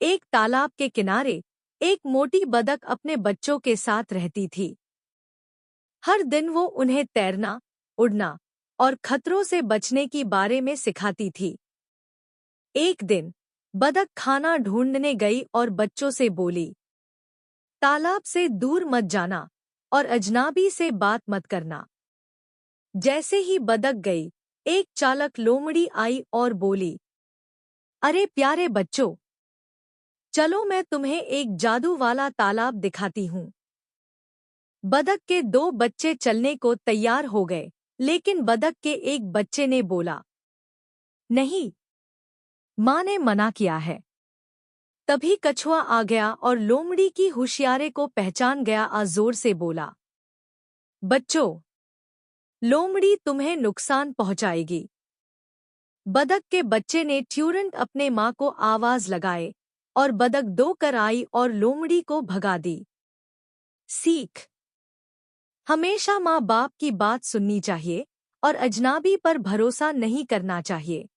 एक तालाब के किनारे एक मोटी बतख अपने बच्चों के साथ रहती थी। हर दिन वो उन्हें तैरना, उड़ना और खतरों से बचने की बारे में सिखाती थी। एक दिन बतख खाना ढूंढने गई और बच्चों से बोली, तालाब से दूर मत जाना और अजनबी से बात मत करना। जैसे ही बतख गई, एक चालाक लोमड़ी आई और बोली, अरे प्यारे बच्चों, चलो मैं तुम्हें एक जादू वाला तालाब दिखाती हूँ। बतख के दो बच्चे चलने को तैयार हो गए, लेकिन बतख के एक बच्चे ने बोला, नहीं, माँ ने मना किया है। तभी कछुआ आ गया और लोमड़ी की होशियारी को पहचान गया और जोर से बोला, बच्चों, लोमड़ी तुम्हें नुकसान पहुंचाएगी। बतख के बच्चे ने तुरंत अपने माँ को आवाज लगाए और बतख दौड़ आई और लोमड़ी को भगा दी। सीख: हमेशा माँ बाप की बात सुननी चाहिए और अजनबी पर भरोसा नहीं करना चाहिए।